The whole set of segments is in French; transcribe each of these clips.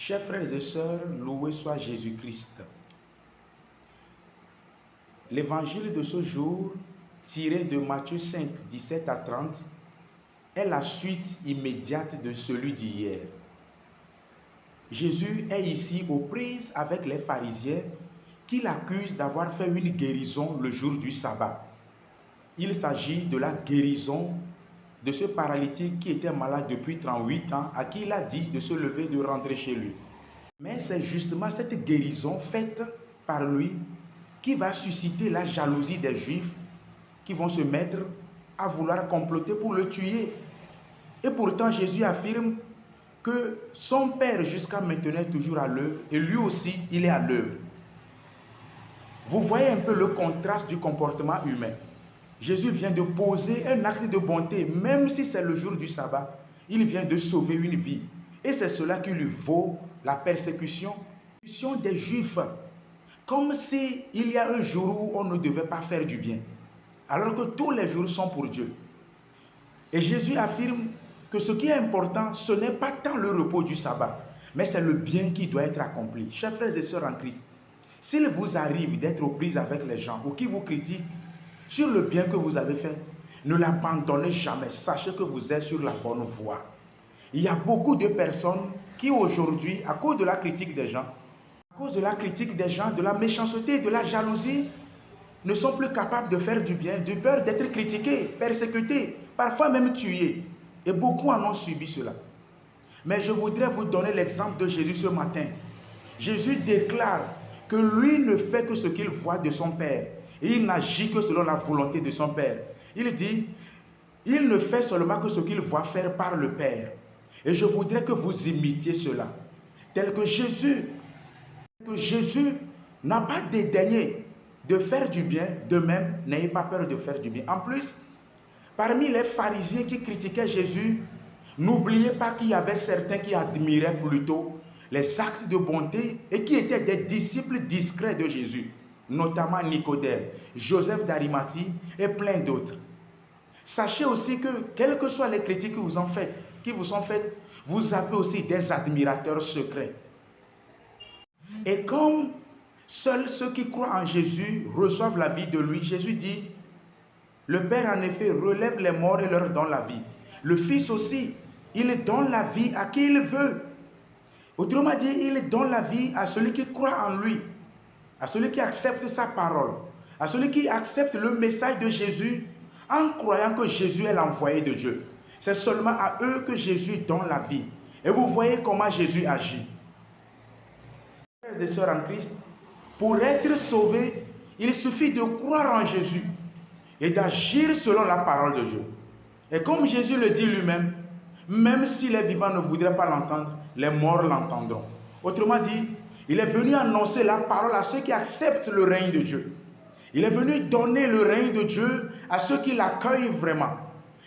Chers frères et sœurs, loué soit Jésus-Christ. L'évangile de ce jour, tiré de Matthieu 5, 17 à 30, est la suite immédiate de celui d'hier. Jésus est ici aux prises avec les pharisiens qui l'accusent d'avoir fait une guérison le jour du sabbat. Il s'agit de la guérison de ce paralytique qui était malade depuis 38 ans, à qui il a dit de se lever et de rentrer chez lui. Mais c'est justement cette guérison faite par lui qui va susciter la jalousie des Juifs qui vont se mettre à vouloir comploter pour le tuer. Et pourtant, Jésus affirme que son Père jusqu'à maintenant est toujours à l'œuvre et lui aussi, il est à l'œuvre. Vous voyez un peu le contraste du comportement humain. Jésus vient de poser un acte de bonté, même si c'est le jour du sabbat. Il vient de sauver une vie. Et c'est cela qui lui vaut la persécution des Juifs. Comme s'il y a un jour où on ne devait pas faire du bien, alors que tous les jours sont pour Dieu. Et Jésus affirme que ce qui est important, ce n'est pas tant le repos du sabbat, mais c'est le bien qui doit être accompli. Chers frères et sœurs en Christ, s'il vous arrive d'être aux prises avec les gens ou qui vous critiquent sur le bien que vous avez fait, ne l'abandonnez jamais. Sachez que vous êtes sur la bonne voie. Il y a beaucoup de personnes qui aujourd'hui, à cause de la critique des gens, de la méchanceté, de la jalousie, ne sont plus capables de faire du bien, de peur d'être critiqués, persécutés, parfois même tués. Et beaucoup en ont subi cela. Mais je voudrais vous donner l'exemple de Jésus ce matin. Jésus déclare que lui ne fait que ce qu'il voit de son Père. Et il n'agit que selon la volonté de son Père. Il dit, il ne fait seulement que ce qu'il voit faire par le Père. Et je voudrais que vous imitiez cela. Tel que Jésus n'a pas dédaigné de faire du bien, de même, n'ayez pas peur de faire du bien. En plus, parmi les pharisiens qui critiquaient Jésus, n'oubliez pas qu'il y avait certains qui admiraient plutôt les actes de bonté et qui étaient des disciples discrets de Jésus, notamment Nicodème, Joseph d'Arimathie et plein d'autres. Sachez aussi que, quelles que soient les critiques qui vous sont faites, vous avez aussi des admirateurs secrets. Et comme seuls ceux qui croient en Jésus reçoivent la vie de lui, Jésus dit, le Père en effet relève les morts et leur donne la vie. Le Fils aussi, il donne la vie à qui il veut. Autrement dit, il donne la vie à celui qui croit en lui, à celui qui accepte sa parole, à celui qui accepte le message de Jésus en croyant que Jésus est l'envoyé de Dieu. C'est seulement à eux que Jésus donne la vie. Et vous voyez comment Jésus agit. Frères et sœurs en Christ, pour être sauvé, il suffit de croire en Jésus et d'agir selon la parole de Dieu. Et comme Jésus le dit lui-même, même si les vivants ne voudraient pas l'entendre, les morts l'entendront. Autrement dit, il est venu annoncer la parole à ceux qui acceptent le règne de Dieu. Il est venu donner le règne de Dieu à ceux qui l'accueillent vraiment.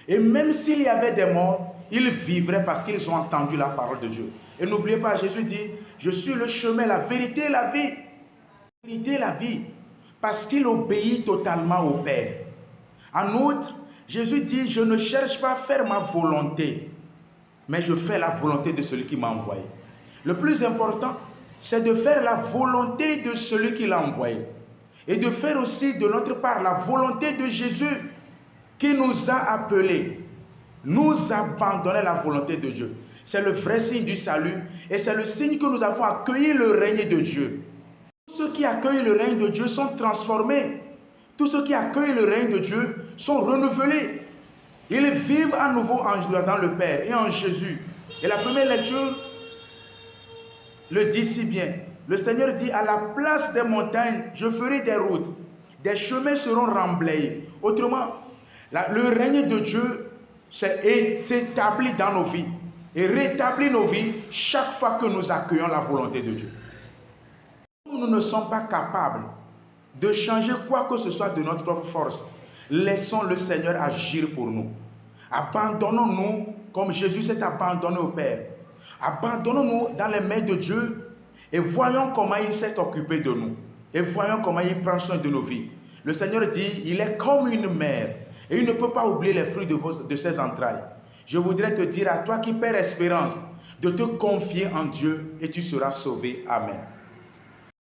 Et même s'il y avait des morts, ils vivraient parce qu'ils ont entendu la parole de Dieu. Et n'oubliez pas, Jésus dit, je suis le chemin, la vérité et la vie. La vérité et la vie, parce qu'il obéit totalement au Père. En outre, Jésus dit, je ne cherche pas à faire ma volonté, mais je fais la volonté de celui qui m'a envoyé. Le plus important, c'est de faire la volonté de celui qui l'a envoyé. Et de faire aussi de notre part la volonté de Jésus qui nous a appelés. Nous abandonner la volonté de Dieu. C'est le vrai signe du salut et c'est le signe que nous avons accueilli le règne de Dieu. Tous ceux qui accueillent le règne de Dieu sont transformés. Tous ceux qui accueillent le règne de Dieu sont renouvelés. Ils vivent à nouveau dans le Père et en Jésus. Et la première lecture le dit si bien. Le Seigneur dit, à la place des montagnes, je ferai des routes. Des chemins seront remblayés. Autrement, le règne de Dieu s'établit dans nos vies et rétablit nos vies chaque fois que nous accueillons la volonté de Dieu. Nous ne sommes pas capables de changer quoi que ce soit de notre propre force. Laissons le Seigneur agir pour nous. Abandonnons-nous comme Jésus s'est abandonné au Père. Abandonnons-nous dans les mains de Dieu et voyons comment il s'est occupé de nous. Et voyons comment il prend soin de nos vies. Le Seigneur dit, il est comme une mère et il ne peut pas oublier les fruits de ses entrailles. Je voudrais te dire à toi qui perds espérance, de te confier en Dieu et tu seras sauvé. Amen.